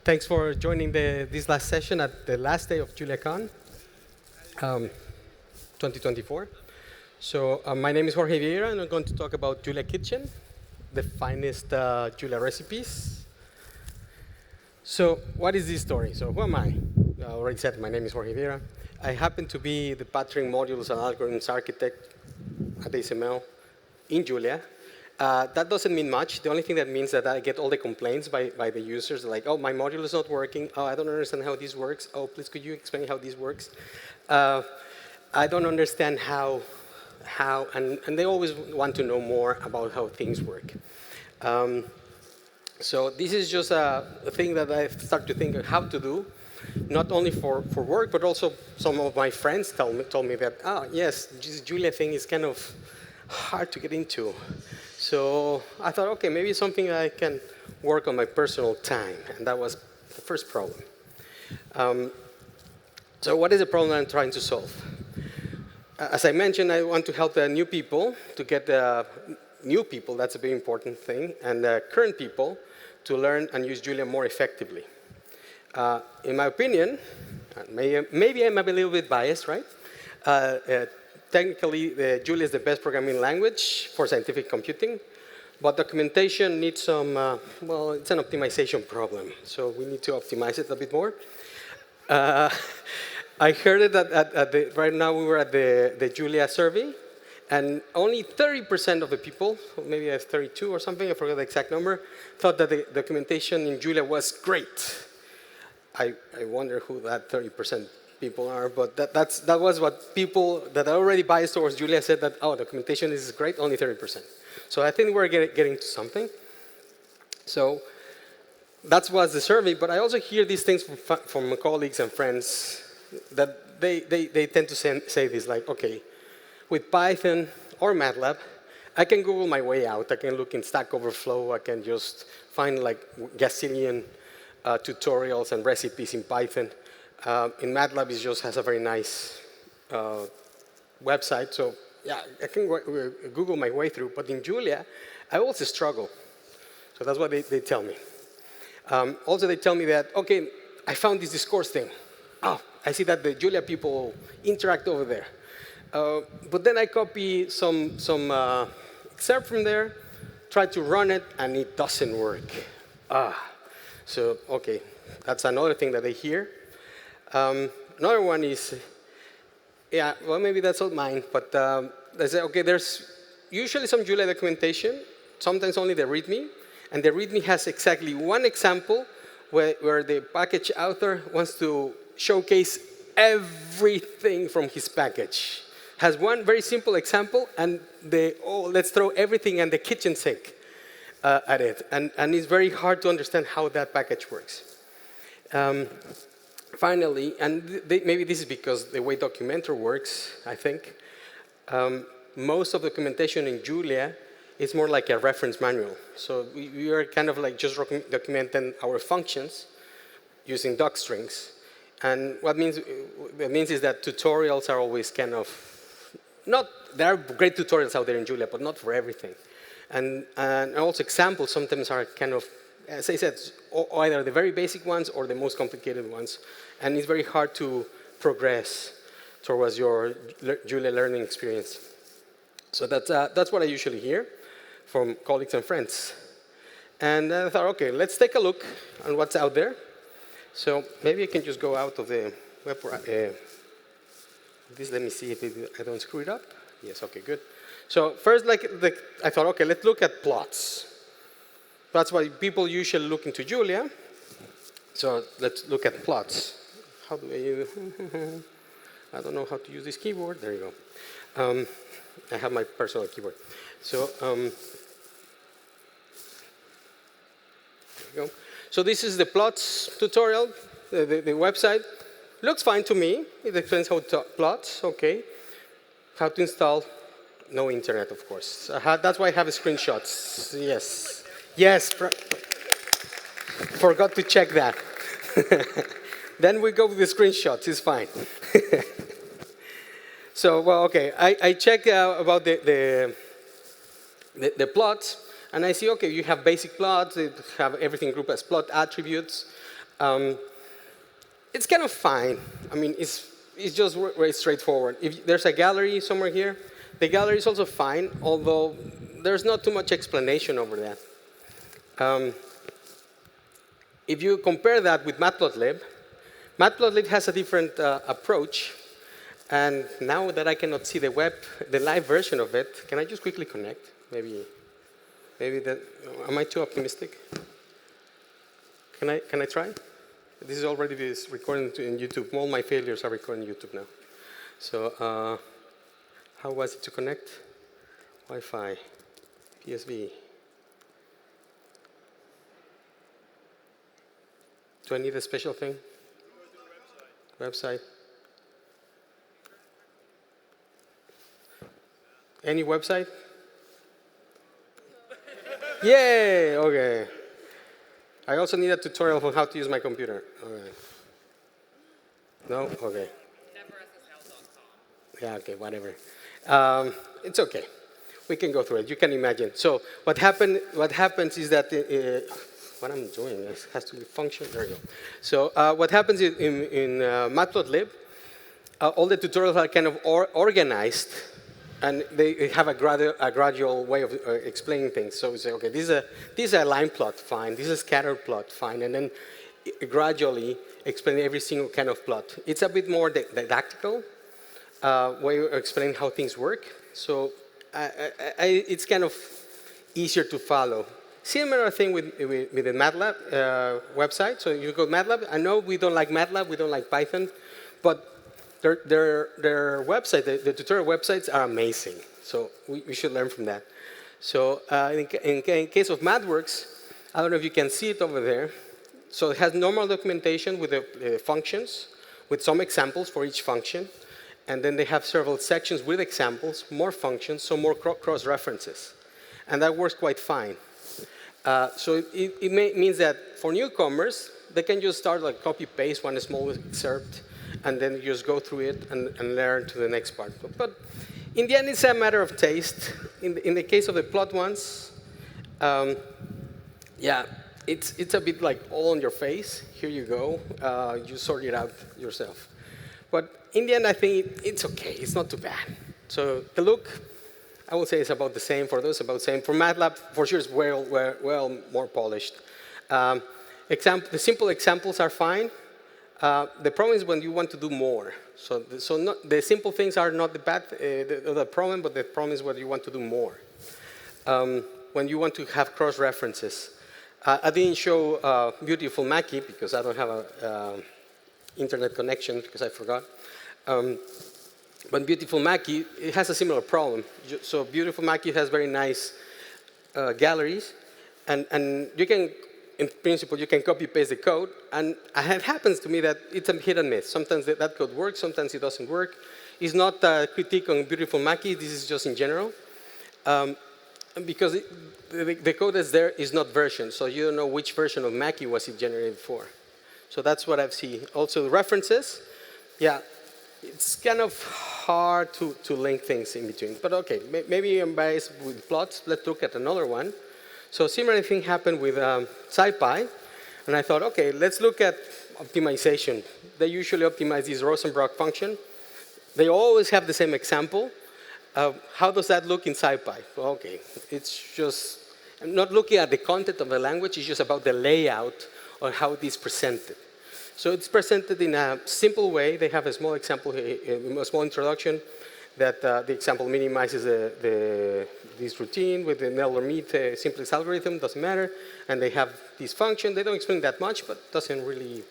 Thanks for joining this last session at the last day of JuliaCon 2024. So my name is Jorge Vieyra, and I'm going to talk about Julia.Kitchen, the finest Julia recipes. So what is this story? So who am I? I already said my name is Jorge Vieyra. I happen to be the patterning modules and algorithms architect at ASML in Julia. That doesn't mean much. The only thing that means that I get all the complaints by the users, like, oh, my module is not working. Oh, I don't understand how this works. Oh, please, could you explain how this works? I don't understand how, and they always want to know more about how things work. So this is just a thing that I start to think of how to do, not only for work, but also some of my friends told me that, oh, yes, this Julia thing is kind of hard to get into. So I thought, okay, maybe it's something I can work on my personal time, and that was the first problem. So what is the problem I'm trying to solve? As I mentioned, I want to help the new people to get new people, that's a very important thing, and current people to learn and use Julia more effectively. In my opinion, maybe I'm a little bit biased, right? Technically, Julia is the best programming language for scientific computing, but documentation needs some, well, it's an optimization problem, so we need to optimize it a bit more. I heard it that right now we were at the Julia survey, and only 30% of the people, maybe 32 or something, I forget the exact number, thought that the documentation in Julia was great. I wonder who that 30% people are, but that was what people that are already biased towards Julia said that, oh, documentation is great, only 30%. So I think we're getting to something. So that was the survey, but I also hear these things from my colleagues and friends that they tend to say this, like, okay, with Python or MATLAB, I can Google my way out. I can look in Stack Overflow. I can just find like gazillion tutorials and recipes in Python. In MATLAB, it just has a very nice website. So yeah, I can Google my way through. But in Julia, I also struggle. So that's what they tell me. Also, they tell me that, OK, I found this discourse thing. Oh, I see that the Julia people interact over there. But then I copy some excerpt from there, try to run it, and it doesn't work. So OK, that's another thing that they hear. Another one is, yeah, well, maybe that's not mine, but they say, OK, there's usually some Julia documentation, sometimes only the README, and the README has exactly one example where the package author wants to showcase everything from his package. Has one very simple example, and let's throw everything and the kitchen sink at it. And it's very hard to understand how that package works. Finally, and maybe this is because the way Documenter works, I think, most of the documentation in Julia is more like a reference manual. So we are kind of like just documenting our functions using doc strings. And what it means is that tutorials are always kind of, there are great tutorials out there in Julia, but not for everything. And also examples sometimes are kind of, as I said, either the very basic ones or the most complicated ones. And it's very hard to progress towards your Julia learning experience. So that's what I usually hear from colleagues and friends. And I thought, OK, let's take a look on what's out there. So maybe I can just go out of the web. Let me see if I don't screw it up. Yes, OK, good. So first, I thought, OK, let's look at plots. That's why people usually look into Julia. So let's look at plots. How do I use? I don't know how to use this keyboard. There you go. I have my personal keyboard. So there you go. So this is the plots tutorial, the website. Looks fine to me. It explains how to plots. OK. How to install. No internet, of course. That's why I have screenshots. Yes. Yes. Forgot to check that. Then we go with the screenshots. It's fine. So, well, OK. I check about the plots. And I see, OK, you have basic plots. You have everything grouped as plot attributes. Um, it's kind of fine. I mean, it's just very straightforward. If there's a gallery somewhere here, the gallery is also fine, although there's not too much explanation over that. If you compare that with Matplotlib, Matplotlib has a different approach. And now that I cannot see the live version of it, can I just quickly connect? Maybe that, am I too optimistic? Can I try? This is already recording in YouTube. All my failures are recording in YouTube now. So how was it to connect? Wi-Fi, PSV. Do I need a special thing? Website. Any website? Yay! Okay. I also need a tutorial for how to use my computer. Okay. No? Okay. Yeah, okay, whatever. It's okay. We can go through it. You can imagine. So what happens is that what I'm doing has to function. There you go. So what happens in Matplotlib, all the tutorials are kind of organized, and they have a gradual way of explaining things. So we say, okay, this is a line plot, fine. This is a scatter plot, fine. And then gradually explain every single kind of plot. It's a bit more didactical way of explaining how things work. So it's kind of easier to follow. Similar thing with the MATLAB website. So you go MATLAB. I know we don't like MATLAB, we don't like Python, but their website, the tutorial websites are amazing. So we should learn from that. So in case of MathWorks, I don't know if you can see it over there. So it has normal documentation with the functions, with some examples for each function. And then they have several sections with examples, more functions, so more cross-references. And that works quite fine. So it means that for newcomers, they can just start like copy-paste one small excerpt, and then you just go through it and learn to the next part. But in the end, it's a matter of taste. In the case of the plot ones, yeah, it's a bit like all on your face. Here you go. You sort it out yourself. But in the end, I think it's okay. It's not too bad. So the look, I would say, is about the same for those, about the same. For MATLAB, for sure, it's well more polished. The simple examples are fine. The problem is when you want to do more. So the simple things are not the problem, but the problem is when you want to do more. When you want to have cross-references. I didn't show Beautiful Mackie because I don't have a internet connection because I forgot. But Beautiful Mackie, it has a similar problem. So Beautiful Mackie has very nice galleries, and you can, in principle, you can copy-paste the code, and it happens to me that it's a hit and miss. Sometimes that code works, sometimes it doesn't work. It's not a critique on Beautiful Mackie, this is just in general. Because the code that's there is not versioned, so you don't know which version of Mackie was it generated for. So that's what I've seen. Also, references, yeah, it's kind of hard to link things in between. But okay, maybe I'm biased with plots. Let's look at another one. So similar thing happened with SciPy, and I thought, okay, let's look at optimization. They usually optimize this Rosenbrock function. They always have the same example. How does that look in SciPy? Well, okay, it's just, I'm not looking at the content of the language, it's just about the layout or how it is presented. So it's presented in a simple way. They have a small example, a small introduction that the example minimizes this routine with the null or meet simplest algorithm, doesn't matter. And they have this function. They don't explain that much, but doesn't really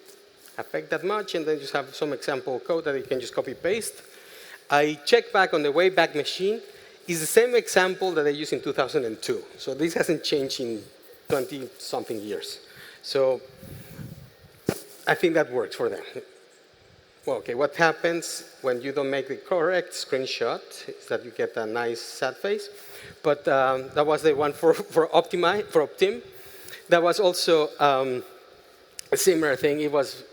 affect that much. And then just have some example code that you can just copy paste. I checked back on the Wayback Machine. It's the same example that I used in 2002. So this hasn't changed in 20-something years. So I think that works for them. Well, okay, what happens when you don't make the correct screenshot is that you get a nice sad face. But that was the one for Optim. That was also a similar thing. It was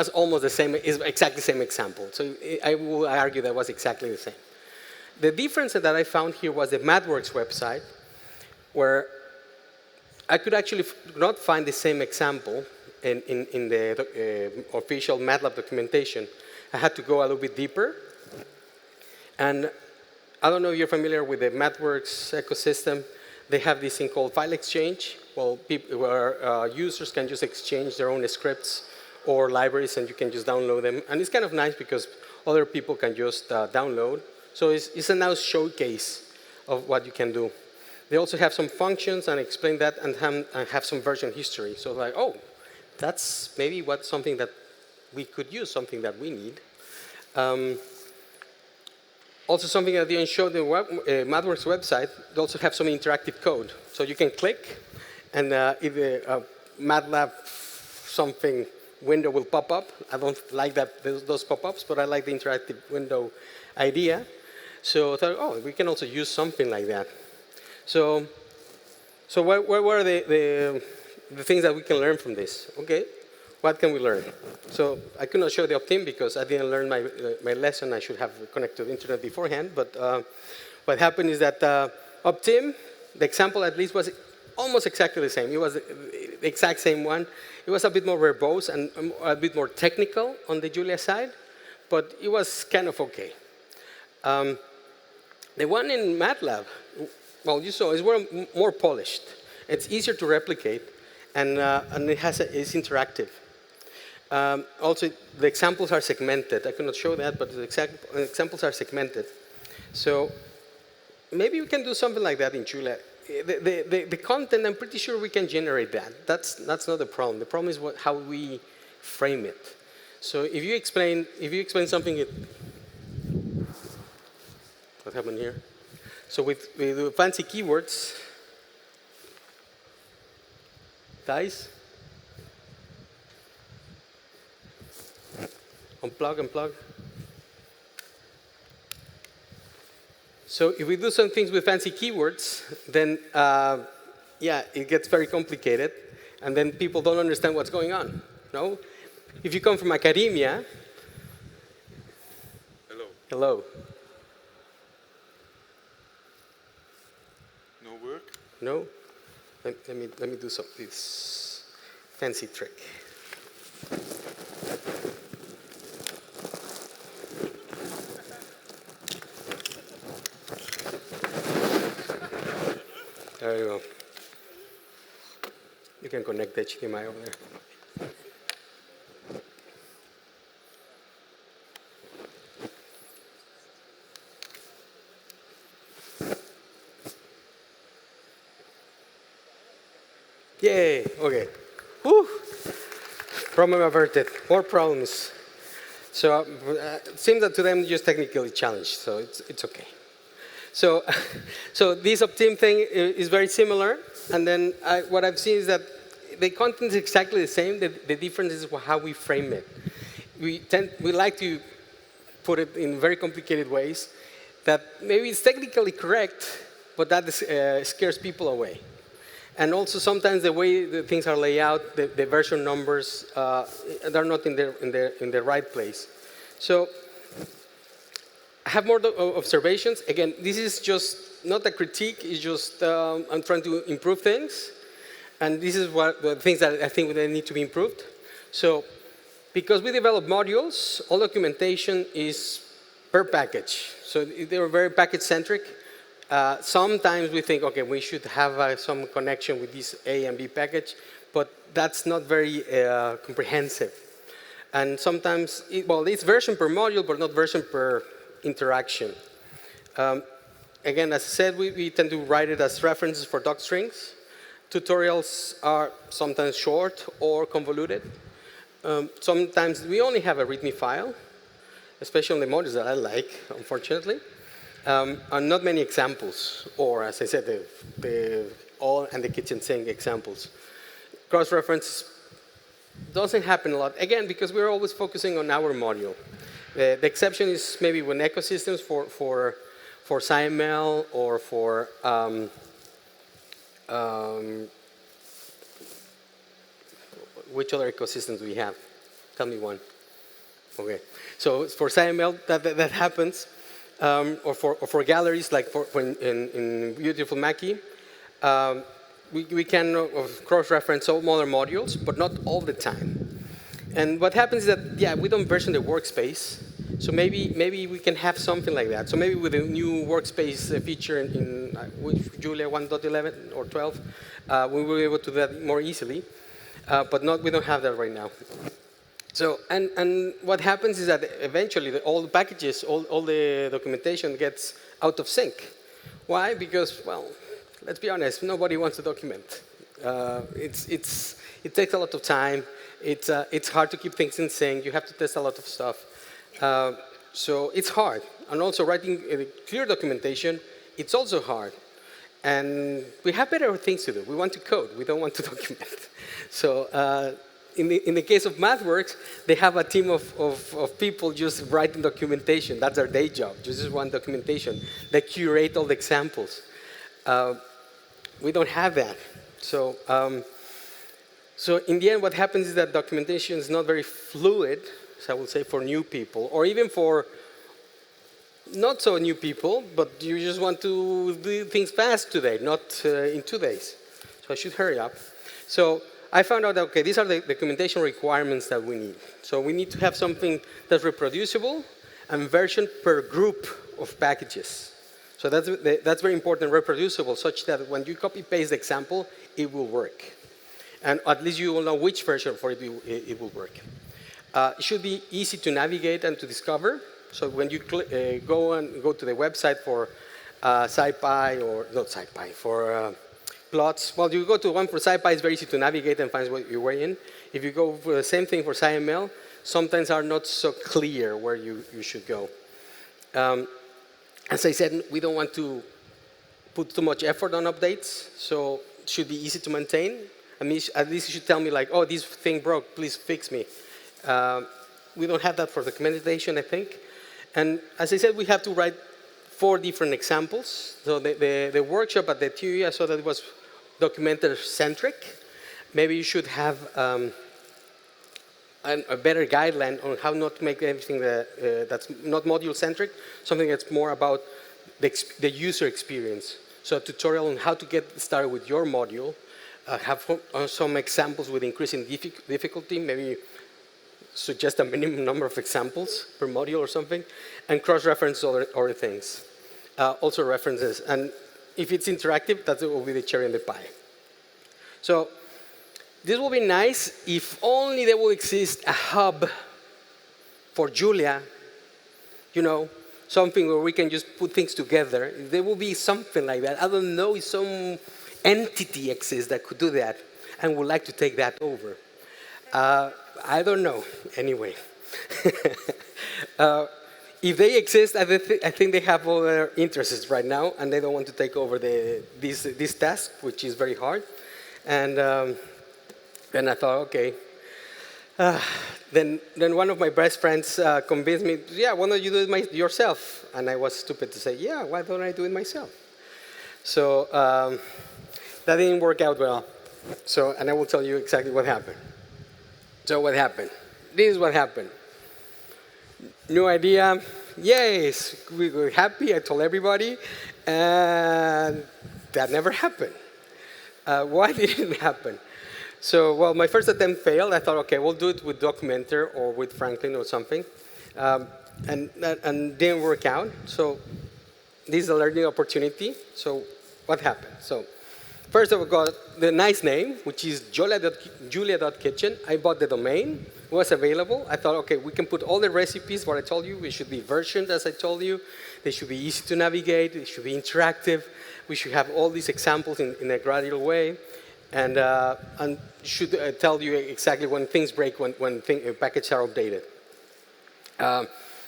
almost the same, exactly the same example. So I will argue that was exactly the same. The difference that I found here was the MathWorks website, where I could actually not find the same example in the official MATLAB documentation. I had to go a little bit deeper. And I don't know if you're familiar with the MathWorks ecosystem. They have this thing called file exchange, where users can just exchange their own scripts or libraries, and you can just download them. And it's kind of nice because other people can just download. So it's a nice showcase of what you can do. They also have some functions and explain that and have some version history. So like, oh, that's maybe something that we could use, something that we need. Also something that didn't show the MathWorks website, they also have some interactive code. So you can click, and if the MATLAB something window will pop up. I don't like those pop-ups, but I like the interactive window idea. So I thought, oh, we can also use something like that. So what were the things that we can learn from this? Okay, what can we learn? So I could not show the opt-in because I didn't learn my lesson. I should have connected to the internet beforehand. But what happened is that opt-in, the example at least was almost exactly the same. It was the exact same one. It was a bit more verbose and a bit more technical on the Julia side, but it was kind of okay. The one in MATLAB, well, you saw, is more polished. It's easier to replicate, and it's interactive. Also, the examples are segmented. I cannot show that, but the examples are segmented. So maybe we can do something like that in Julia. The content, I'm pretty sure we can generate that. That's not the problem. The problem is how we frame it. So if you explain something, what happened here? So with fancy keywords, guys, unplug. So if we do some things with fancy keywords, then yeah, it gets very complicated, and then people don't understand what's going on. No? If you come from academia, hello. No work? No? Let me do this fancy trick. There you go. You can connect the HDMI over there. Yay, okay. Whew. Problem averted, more problems. So it seems that to them you're just technically challenged, so it's okay. So this opt-in thing is very similar, and then what I've seen is that the content is exactly the same. The difference is how we frame it. We like to put it in very complicated ways that maybe it's technically correct, but that scares people away. And also sometimes the way the things are laid out, the version numbers, they're not in the right place. So I have more observations. Again, this is just not a critique. It's just I'm trying to improve things. And this is what the things that I think they need to be improved. So because we develop modules, all documentation is per package. So they were very package-centric. Sometimes we think, okay, we should have some connection with this A and B package, but that's not very comprehensive. And sometimes, it's version per module, but not version per interaction. Again, as I said, we tend to write it as references for docstrings. Tutorials are sometimes short or convoluted. Sometimes we only have a README file, especially on the modules that I like, unfortunately. And not many examples, or as I said, the all and the kitchen sink examples. Cross-reference doesn't happen a lot, again, because we're always focusing on our module. The exception is maybe when ecosystems for SciML or for which other ecosystems do we have? Tell me one. Okay, so for SciML that happens, or for galleries like in Beautiful Mackie. we can cross-reference all modern modules, but not all the time. And what happens is that, yeah, we don't version the workspace. So maybe we can have something like that. So maybe with a new workspace feature in Julia 1.11 or 12, we will be able to do that more easily. But we don't have that right now. So, and what happens is that eventually all the packages, all the documentation gets out of sync. Why? Because, well, let's be honest, nobody wants to document. It takes a lot of time. It's hard to keep things in sync. You have to test a lot of stuff. So it's hard. And also writing clear documentation, it's also hard. And we have better things to do. We want to code. We don't want to document. So in the case of MathWorks, they have a team of people just writing documentation. That's their day job. Just one documentation. They curate all the examples. We don't have that. So in the end, what happens is that documentation is not very fluid, so I would say for new people, or even for not so new people, but you just want to do things fast today, not in 2 days. So I should hurry up. So I found out that, okay, these are the documentation requirements that we need. So we need to have something that's reproducible and version per group of packages. So that's very important, reproducible, such that when you copy-paste the example, it will work. And at least you will know which version for it will work. It should be easy to navigate and to discover. So when you go to the website for SciPy, or not SciPy, for plots, well, you go to one for SciPy, it's very easy to navigate and find what you're in. If you go for the same thing for SciML, sometimes are not so clear where you should go. As I said, we don't want to put too much effort on updates, so it should be easy to maintain. I mean, at least you should tell me like, oh, this thing broke, please fix me. We don't have that for documentation, I think. And as I said, we have to write 4 different examples. So the workshop at the TUI, I saw that it was documenter-centric. Maybe you should have a better guideline on how not to make everything that's not module-centric, something that's more about the user experience. So a tutorial on how to get started with your module, have some examples with increasing difficulty, maybe suggest a minimum number of examples per module or something, and cross-reference other things. Also references. And if it's interactive, that will be the cherry on the pie. So this will be nice if only there will exist a hub for Julia, you know, something where we can just put things together. There will be something like that. I don't know if some entity exists that could do that and would like to take that over. I don't know, anyway. If they exist, I think they have other interests right now, and they don't want to take over this task, which is very hard. And then I thought, okay. Then one of my best friends convinced me, yeah, why don't you do it yourself? And I was stupid to say, yeah, why don't I do it myself? So that didn't work out well. So, and I will tell you exactly what happened. So what happened? This is what happened. New idea. Yes, we were happy. I told everybody. And that never happened. Why didn't it happen? So, well, my first attempt failed. I thought, okay, we'll do it with Documenter or with Franklin or something. And didn't work out. So this is a learning opportunity. So what happened? So first of all, got the nice name, which is Julia.Kitchen. I bought the domain. It was available. I thought, okay, we can put all the recipes, what I told you. They should be versioned, as I told you. They should be easy to navigate. They should be interactive. We should have all these examples in a gradual way. And should tell you exactly when things break, when packages are updated.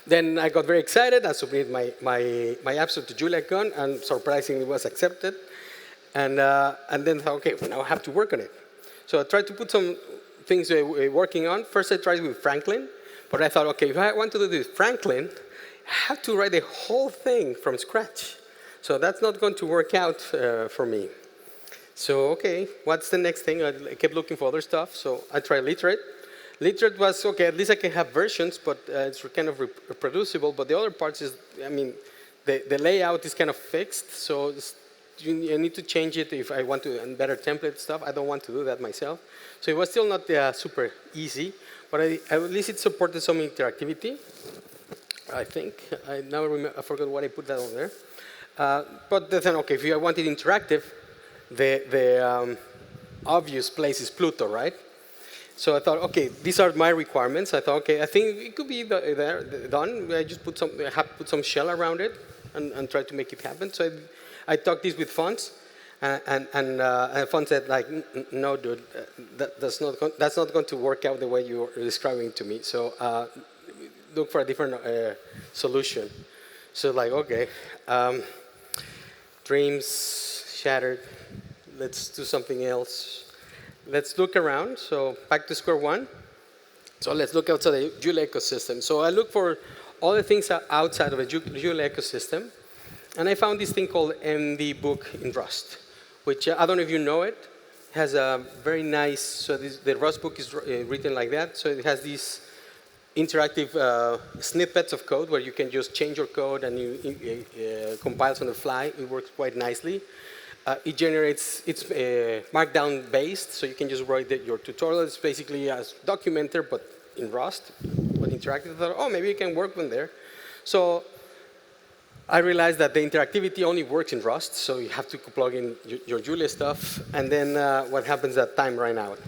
Then I got very excited. I submitted my apps to JuliaCon, and surprisingly it was accepted. And then thought, okay, well, now I have to work on it. So I tried to put some things we're working on. First I tried with Franklin, but I thought, okay, if I want to do this with Franklin, I have to write the whole thing from scratch. So that's not going to work out for me. So, okay, what's the next thing? I kept looking for other stuff, so I tried Literate. Literate was, okay, at least I can have versions, but it's kind of reproducible. But the other parts is, I mean, the layout is kind of fixed, so I need to change it if I want to and better template stuff. I don't want to do that myself. So it was still not super easy, but at least it supported some interactivity. I think I now remember. I forgot what I put that on there. But then, okay, if you wanted interactive, the obvious place is Pluto, right? So I thought, okay, these are my requirements. I thought, okay, I think it could be done. I just put some shell around it and try to make it happen. So I talked this with fonts, and font said like, no, dude, that's not going to work out the way you're describing it to me. So look for a different solution. So like, okay, dreams shattered. Let's do something else. Let's look around. So back to square one. So let's look outside the Julia ecosystem. So I look for all the things outside of the Julia ecosystem. And I found this thing called MD Book in Rust, which I don't know if you know it. Has a very nice, so the Rust book is written like that. So it has these interactive snippets of code where you can just change your code and you compiles on the fly. It works quite nicely. It generates, it's markdown based, so you can just write your tutorial. It's basically as Documenter, but in Rust, but interactive. I thought, oh, maybe it can work on there. So I realized that the interactivity only works in Rust, so you have to plug in your Julia stuff, and then what happens that time ran out.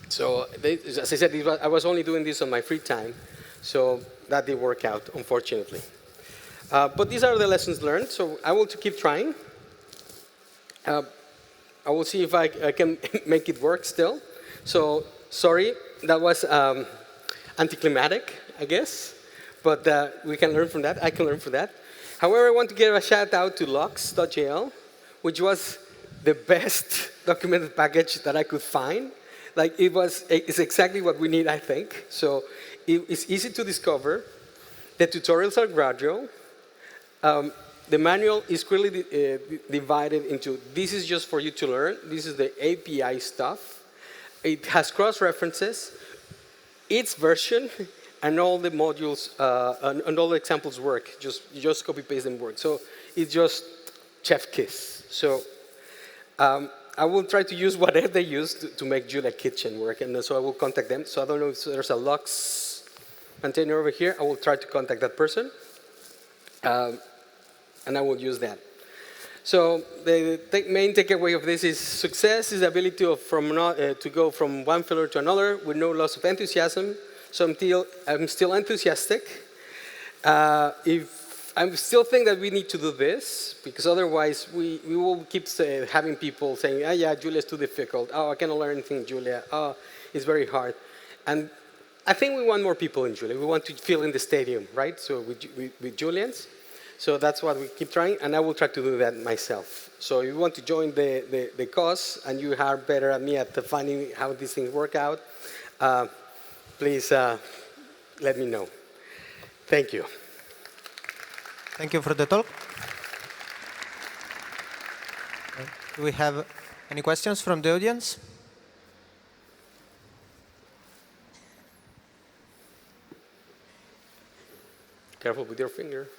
So as I said, I was only doing this on my free time, so that didn't work out, unfortunately. But these are the lessons learned, so I will keep trying. I will see if I can make it work still. So sorry, that was anticlimactic, I guess, but we can learn from that. I can learn from that. However, I want to give a shout out to logs.jl, which was the best documented package that I could find. Like it's exactly what we need, I think. So it's easy to discover. The tutorials are gradual. The manual is clearly divided into, this is just for you to learn. This is the API stuff. It has cross-references, its version, and all the modules, and all the examples work. You just copy-paste them work. So it's just chef kiss. So I will try to use whatever they use to make Julia.Kitchen work. And so I will contact them. So I don't know if there's a logs container over here. I will try to contact that person. And I will use that. So the main takeaway of this is success is the ability to go from one failure to another with no loss of enthusiasm. So I'm still enthusiastic. I still think that we need to do this, because otherwise we will keep having people saying, oh yeah, Julia's too difficult. Oh, I cannot learn anything in Julia. Oh, it's very hard. And I think we want more people in Julia. We want to fill in the stadium, right? So with Julians. So that's what we keep trying, and I will try to do that myself. So if you want to join the cause, and you are better at me at finding how these things work out, please let me know. Thank you. Thank you for the talk. Do we have any questions from the audience? Careful with your finger.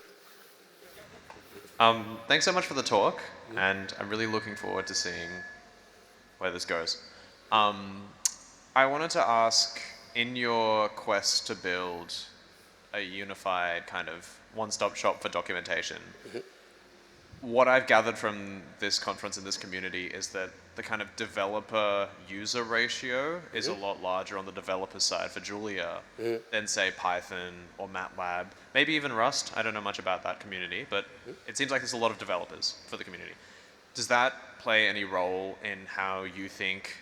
Thanks so much for the talk, and I'm really looking forward to seeing where this goes. I wanted to ask, in your quest to build a unified kind of one-stop shop for documentation, what I've gathered from this conference and this community is that the kind of developer-user ratio is a lot larger on the developer side for Julia than, say, Python or MATLAB, maybe even Rust. I don't know much about that community, but it seems like there's a lot of developers for the community. Does that play any role in how you think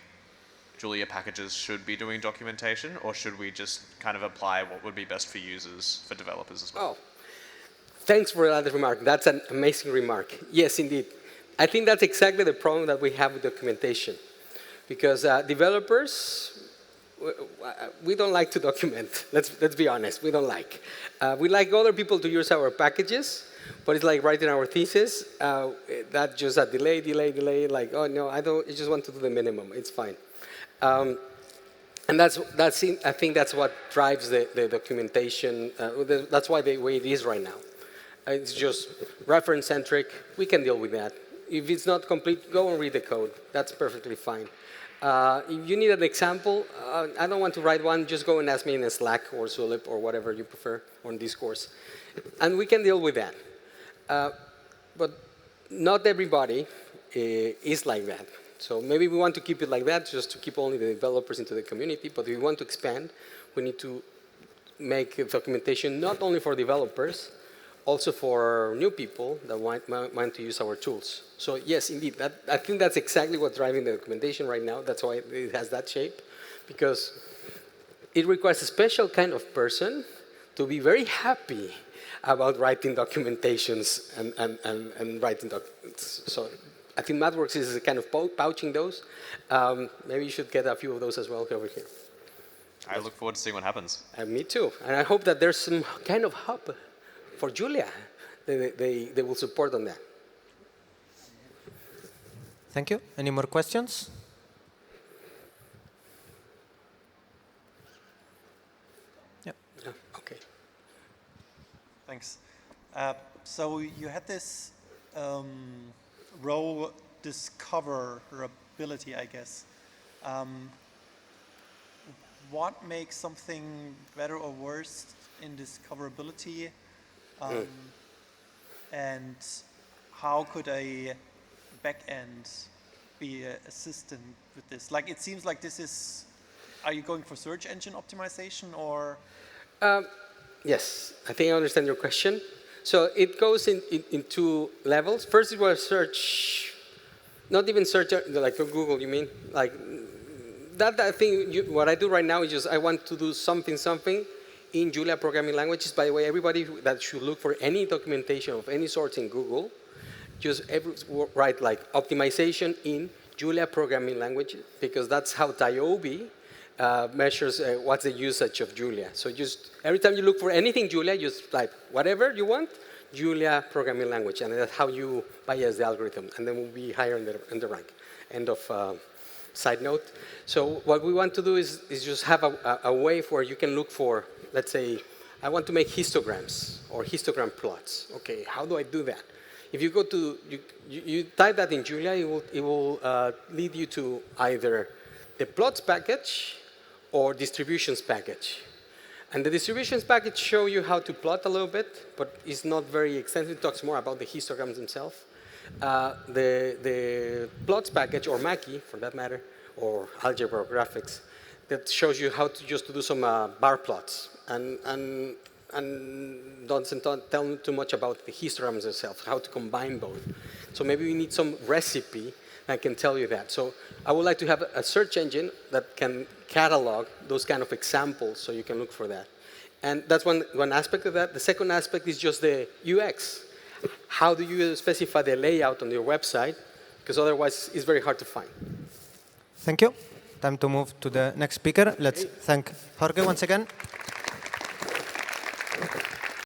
Julia packages should be doing documentation, or should we just kind of apply what would be best for users, for developers as well? Oh, thanks for that remark. That's an amazing remark. Yes, indeed. I think that's exactly the problem that we have with documentation. Because developers, we don't like to document. Let's be honest, we don't like. We like other people to use our packages, but it's like writing our thesis. That's just a delay, like, oh no, I just want to do the minimum, it's fine. And I think that's what drives the documentation. That's why the way it is right now. It's just reference-centric. We can deal with that. if it's not complete, go and read the code. That's perfectly fine. If you need an example, I don't want to write one, just go and ask me in a Slack or Zulip or whatever you prefer on Discourse. And we can deal with that. But not everybody is like that. So maybe we want to keep it like that, just to keep only the developers into the community. But if we want to expand, we need to make documentation not only for developers, also for new people that want to use our tools. So yes, indeed, I think that's exactly what's driving the documentation right now. That's why it has that shape, because it requires a special kind of person to be very happy about writing documentations and writing documents. So I think MathWorks is a kind of pouching those. Maybe you should get a few of those as well over here. I look forward to seeing what happens. Me too. And I hope that there's some kind of hub for Julia. They will support on that. Thank you. Any more questions? Yeah. Okay. Thanks. So you had this row discoverability, I guess. What makes something better or worse in discoverability? And how could a backend be assistant with this? Like, it seems like this is, are you going for search engine optimization or? Yes, I think I understand your question. So it goes in two levels. First, it was search, not even search like Google, you mean? Like that, I think what I do right now is just I want to do something in Julia programming languages. By the way, everybody that should look for any documentation of any sort in Google, just write like optimization in Julia programming language, because that's how Tyobe measures what's the usage of Julia. So just every time you look for anything Julia, just type whatever you want, Julia programming language, and that's how you bias the algorithm, and then we'll be higher in the rank. End of side note. So what we want to do is just have a way where you can look for, let's say, I want to make histograms or histogram plots. Okay, how do I do that? If you go to, you type that in Julia, it will lead you to either the plots package or distributions package. And the distributions package show you how to plot a little bit, but it's not very extensive. It talks more about the histograms themselves. The plots package, or Mackie for that matter, or algebra or graphics, that shows you how to just do some bar plots and doesn't tell too much about the histograms themselves, how to combine both. So maybe we need some recipe that can tell you that. So I would like to have a search engine that can catalog those kind of examples so you can look for that. And that's one aspect of that. The second aspect is just the UX. How do you specify the layout on your website? Because otherwise it's very hard to find. Thank you. Time to move to the next speaker. Let's thank Jorge once again.